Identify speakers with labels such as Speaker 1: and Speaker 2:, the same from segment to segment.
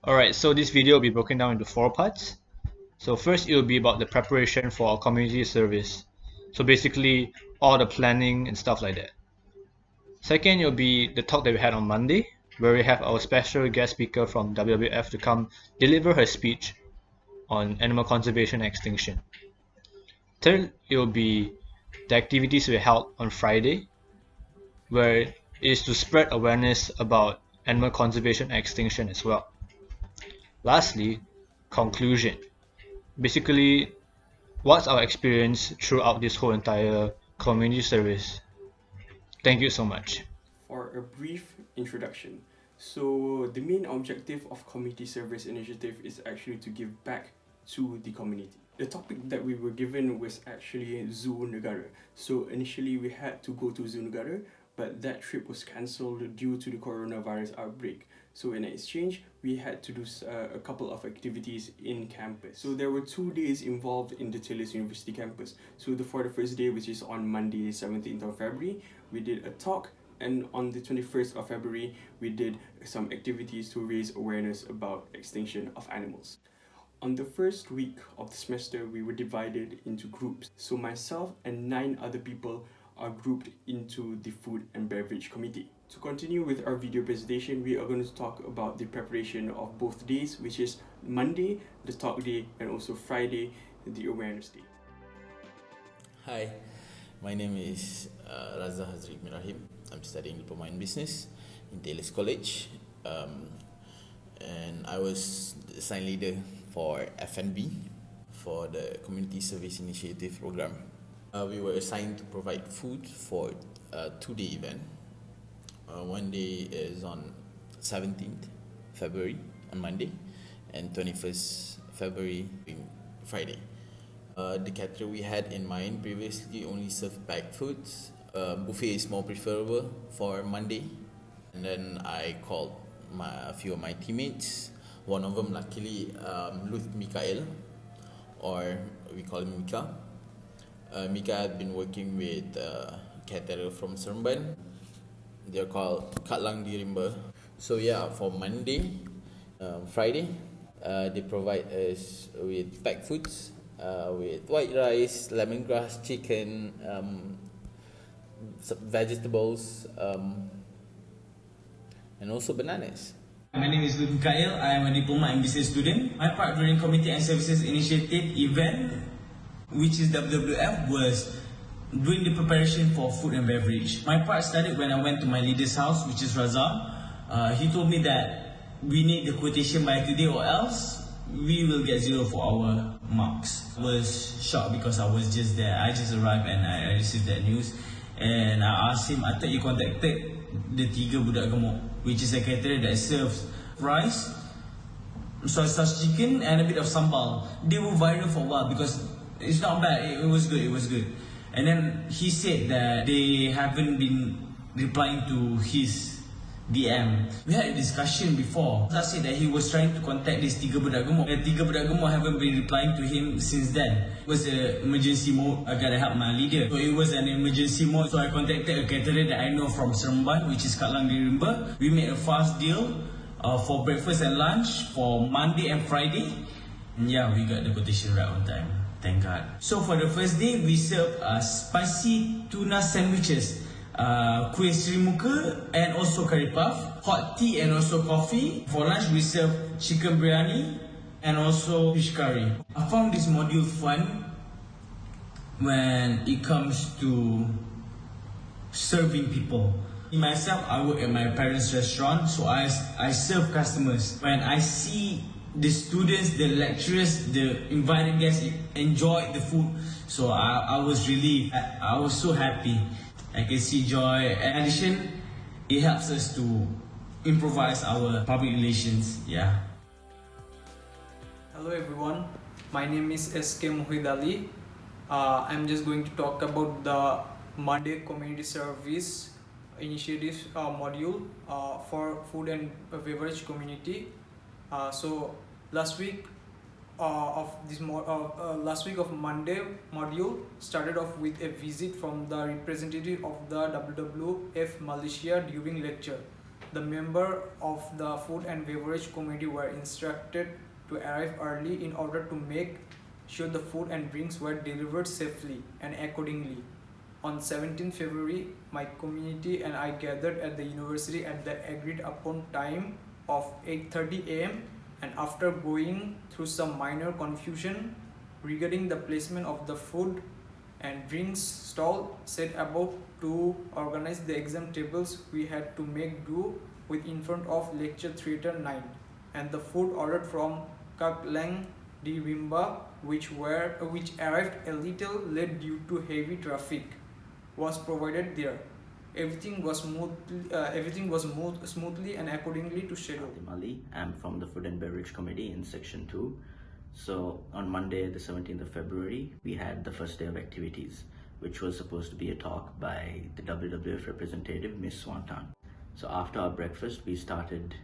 Speaker 1: Alright, so this video will be broken down into 4 parts. So first it will be about the preparation for our community service. So basically all the planning and stuff like that. Second it will be the talk that we had on Monday, where we have our special guest speaker from WWF to come deliver her speech on animal conservation and extinction. Third, it will be the activities we held on Friday, where it is to spread awareness about animal conservation and extinction as well. Lastly, conclusion. Basically, what's our experience throughout this whole entire community service? Thank you so much.
Speaker 2: For a brief introduction. So, the main objective of Community Service Initiative is actually to give back to the community. The topic that we were given was actually Zoo Negara. So, initially we had to go to Zoo Negara, but that trip was cancelled due to the coronavirus outbreak. So, in exchange, we had to do a couple of activities in campus. So, there were 2 days involved in the Taylor's University campus. So, for the first day, which is on Monday, 17th of February, we did a talk, and on the 21st of February, we did some activities to raise awareness about extinction of animals. On the first week of the semester, we were divided into groups. So myself and 9 other people are grouped into the Food and Beverage Committee. To continue with our video presentation, we are going to talk about the preparation of both days, which is Monday, the talk day, and also Friday, the awareness day.
Speaker 3: Hi, my name is Raza Hazri Ibn Rahim. I'm studying Diploma in Business in Taylor's College, and I was the assigned leader for F&B for the Community Service Initiative program. We were assigned to provide food for a 2-day event. One day is on 17th February on Monday, and 21st February Friday. The caterer we had in mind previously only served packed foods. Buffet is more preferable for Monday. And then I called a few of my teammates. One of them, luckily, Luth Mikael, or we call him Mika. Mika had been working with caterer from Seremban. They're called Katlang Dirimba. So yeah, for Monday, Friday, they provide us with packed foods. With white rice, lemongrass, chicken, vegetables, and also bananas.
Speaker 4: My name is Luke Mikael. I am a Diploma in Business student. My part during Community and Services Initiative event, which is WWF, was doing the preparation for food and beverage. My part started when I went to my leader's house, which is Raza. He told me that we need the quotation by today or else we will get 0 for our marks. I was shocked because I was just there. I just arrived and I received that news. And I asked him, I thought you contacted the Tiga Budak Gemuk, which is a caterer that serves rice, soy sauce chicken, and a bit of sambal. They were viral for a while because it's not bad. It was good. And then he said that they haven't been replying to his DM. We had a discussion before. I said that he was trying to contact this Tiga Budak Gemuk. The Tiga Budak Gemuk haven't been replying to him since then. It was an emergency mode. I gotta help my leader. So it was an emergency mode. So I contacted a caterer that I know from Seremban, which is Katlang Dirimba. We made a fast deal for breakfast and lunch for Monday and Friday. And yeah, we got the quotation right on time. Thank God. So for the first day, we served spicy tuna sandwiches, kuih serimuka, and also curry puff, hot tea and also coffee. For lunch, we served chicken biryani and also fish curry. I found this module fun when it comes to serving people. Myself, I work at my parents' restaurant, so I serve customers. When I see the students, the lecturers, the invited guests enjoy the food, so I was relieved. I was so happy. I can see joy. In addition, it helps us to improvise our public relations. Yeah.
Speaker 5: Hello everyone, my name is SK Muhid Ali. I'm just going to talk about the Monday Community Service Initiative module for food and beverage community. So last week last week of Monday module started off with a visit from the representative of the WWF Malaysia during lecture. The members of the food and beverage committee were instructed to arrive early in order to make sure the food and drinks were delivered safely and accordingly. On 17 February, my community and I gathered at the university at the agreed upon time of 8:30 a.m. and after going through some minor confusion regarding the placement of the food and drinks stall set about to organize the exam tables, we had to make do with in front of lecture theatre 9 and the food ordered from Kak Leng di Wimba, which arrived a little late due to heavy traffic, was provided there. Everything was smoothly and accordingly to schedule.
Speaker 6: Ali. I'm from the Food and Beverage Committee in Section 2. So on Monday, the 17th of February, we had the first day of activities, which was supposed to be a talk by the WWF representative, Miss Swanton. So after our breakfast, we started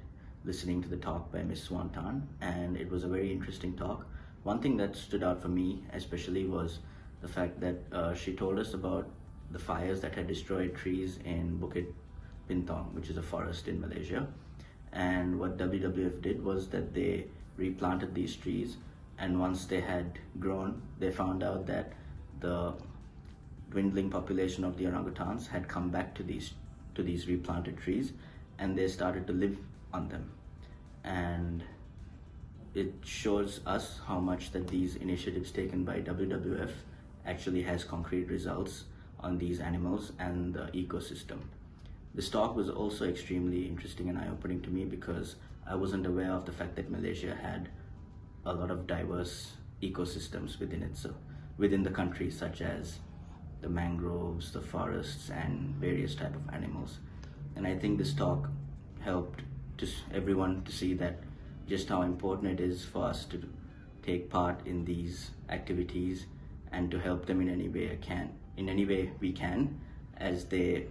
Speaker 6: listening to the talk by Miss Swanton, and it was a very interesting talk. One thing that stood out for me especially was the fact that she told us about the fires that had destroyed trees in Bukit Bintang, which is a forest in Malaysia. And what WWF did was that they replanted these trees, and once they had grown, they found out that the dwindling population of the orangutans had come back to these replanted trees, and they started to live on them. And it shows us how much that these initiatives taken by WWF actually has concrete results on these animals and the ecosystem. This talk was also extremely interesting and eye-opening to me because I wasn't aware of the fact that Malaysia had a lot of diverse ecosystems within the country, such as the mangroves, the forests, and various type of animals. And I think this talk helped everyone to see that just how important it is for us to take part in these activities and to help them in any way we can, as they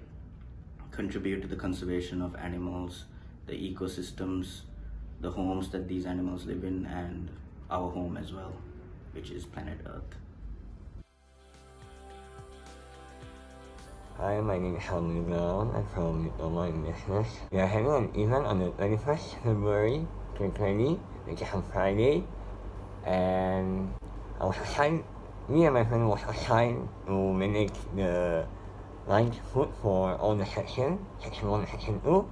Speaker 6: contribute to the conservation of animals, the ecosystems, the homes that these animals live in, and our home as well, which is planet Earth.
Speaker 7: Hi, my name is Helmut Brown. I'm from Diploma in Business. We are having an event on the 31st February 2020, which is on Friday, and me and my friend was assigned to manage the lunch food for all the section 1 and section 2.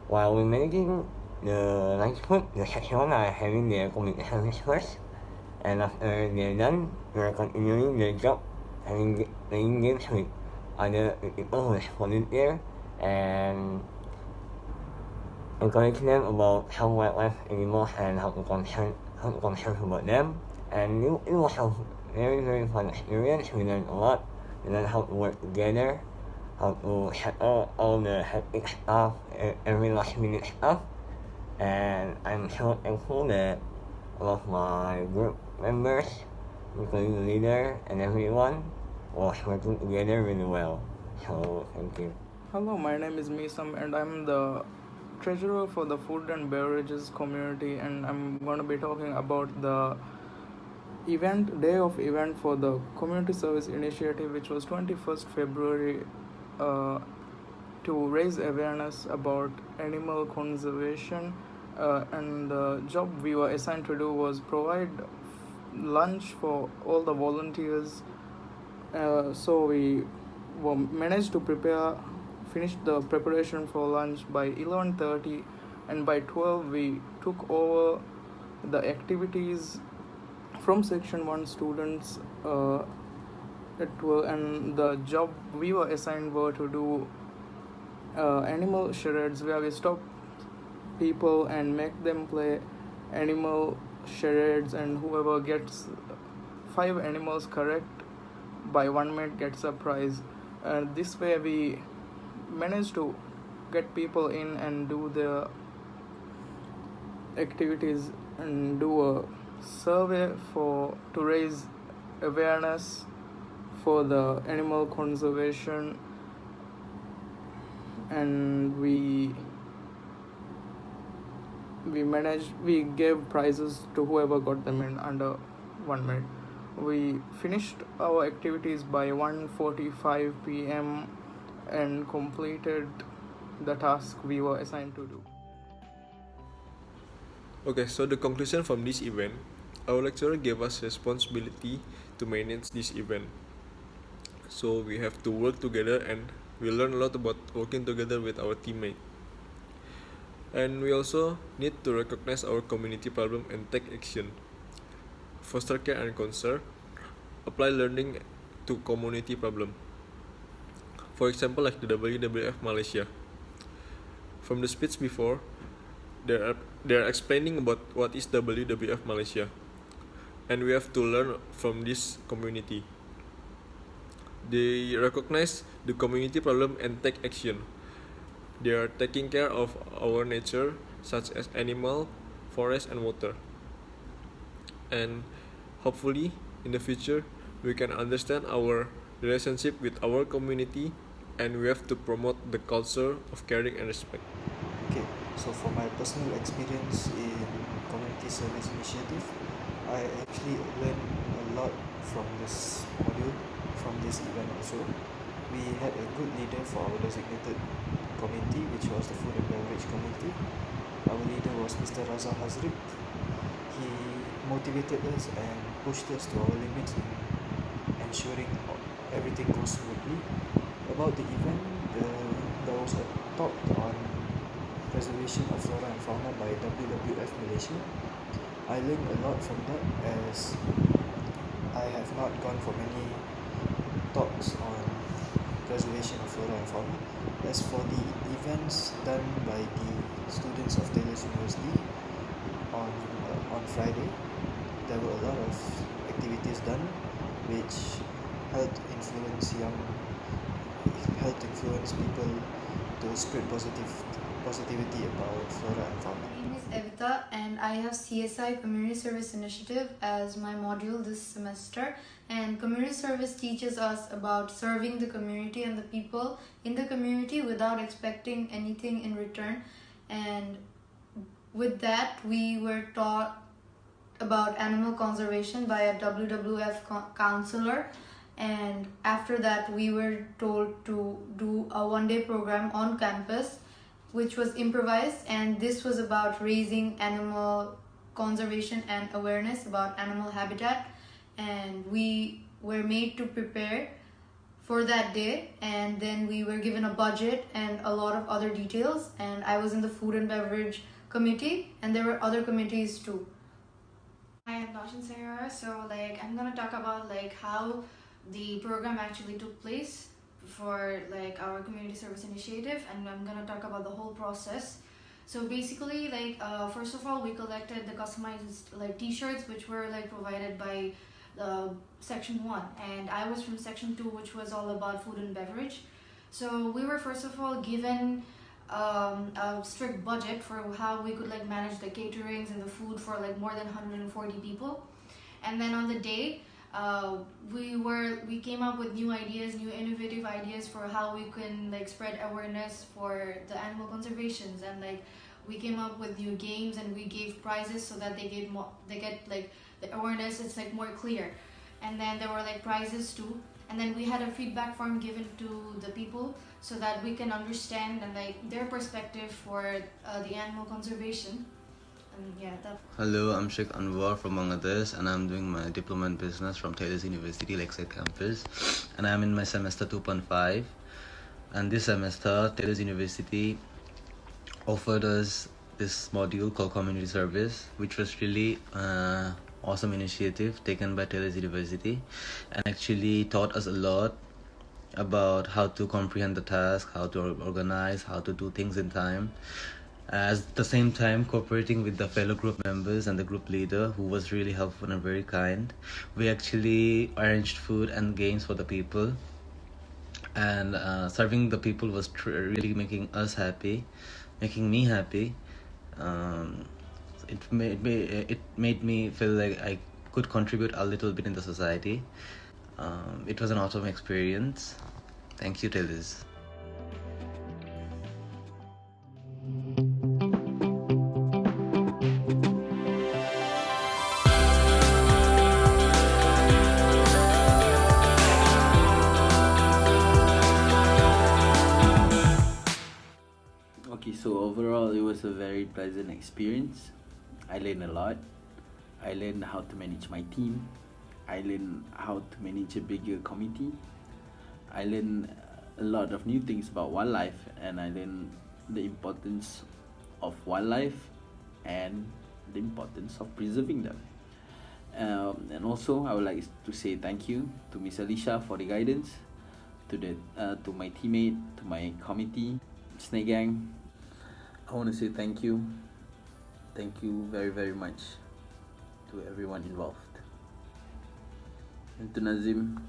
Speaker 7: While we're managing the lunch food, the section 1 are having their community service first, and after they're done, we're continuing their job, playing games with other people who volunteer and encourage them about how wildlife animals and how to concern about them. And it was a very, very fun experience. We learned a lot. We learned how to work together, how to settle all the hectic stuff, every last minute stuff. And I'm so thankful that all of my group members, including the leader and everyone, was working together really well. So thank you.
Speaker 8: Hello, my name is Misam and I'm the treasurer for the food and beverages community, and I'm going to be talking about the day of event for the community service initiative, which was 21st February, to raise awareness about animal conservation, and the job we were assigned to do was provide lunch for all the volunteers. So we managed to finish the preparation for lunch by 11:30, and by 12 we took over the activities from section 1 students at 12, and the job we were assigned were to do animal charades, where we stop people and make them play animal charades, and whoever gets 5 animals correct by 1 minute gets a prize. This way we managed to get people in and do their activities and do a survey to raise awareness for the animal conservation, and we gave prizes to whoever got them in under 1 minute. We finished our activities by 1:45 p.m. and completed the task we were assigned to do.
Speaker 9: Okay, so the conclusion from this event, our lecturer gave us responsibility to manage this event. So we have to work together and we learn a lot about working together with our teammate. And we also need to recognize our community problem and take action. Foster care and concern, apply learning to community problem. For example, like the WWF Malaysia. From the speech before, they are explaining about what is WWF Malaysia, and we have to learn from this community. They recognize the community problem and take action. They are taking care of our nature, such as animal, forest, and water. And hopefully, in the future, we can understand our relationship with our community, and we have to promote the culture of caring and respect.
Speaker 10: Okay, so for my personal experience in community service initiative, I actually learned a lot from this module, from this event also. We had a good leader for our designated committee, which was the food and beverage committee. Our leader was Mr. Raza Hazrik. He motivated us and pushed us to our limits in ensuring everything goes smoothly. About the event, there was a talk on preservation of flora and fauna by WWF Malaysia. I learned a lot from that, as I have not gone for many talks on preservation of flora and fauna. As for the events done by the students of Taylor's University on Friday, there were a lot of activities done which helped influence people to spread positivity about flora and fauna.
Speaker 11: My name is Evita and I have CSI Community Service Initiative as my module this semester, and community service teaches us about serving the community and the people in the community without expecting anything in return. And with that, we were taught about animal conservation by a WWF counselor, and after that we were told to do a one-day program on campus which was improvised, and this was about raising animal conservation and awareness about animal habitat. And we were made to prepare for that day, and then we were given a budget and a lot of other details, and I was in the food and beverage committee and there were other committees too.
Speaker 12: I am Darshan Sarah, so I'm gonna talk about how the program actually took place for our community service initiative, and I'm gonna talk about the whole process. So basically, first of all, we collected the customized t-shirts which were provided by section 1, and I was from section 2, which was all about food and beverage. So we were first of all given a strict budget for how we could manage the caterings and the food for more than 140 people. And then on the day, we came up with new ideas, new innovative ideas for how we can spread awareness for the animal conservations, and we came up with new games and we gave prizes so that they get the awareness is more clear. And then there were prizes too, and then we had a feedback form given to the people so that we can understand and their perspective for the animal conservation.
Speaker 13: Hello, I'm Sheikh Anwar from Bangladesh, and I'm doing my diploma in business from Taylor's University Lakeside campus, and I'm in my semester 2.5. And this semester Taylor's University offered us this module called community service, which was really awesome initiative taken by Taylor's University, and actually taught us a lot about how to comprehend the task, how to organize, how to do things in time, at the same time cooperating with the fellow group members and the group leader, who was really helpful and very kind. We actually arranged food and games for the people, and serving the people was really making us happy, making me happy. It made me feel like I could contribute a little bit in the society. It was an awesome experience. Thank you, Taylor's.
Speaker 14: a very pleasant experience. I learned a lot. I learned how to manage my team. I learned how to manage a bigger committee. I learned a lot of new things about wildlife, and I learned the importance of wildlife and the importance of preserving them. And also, I would like to say thank you to Miss Alicia for the guidance, to my teammate, to my committee, Snake Gang. I want to say thank you very, very much to everyone involved. And to Nazim,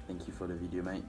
Speaker 14: thank you for the video, mate.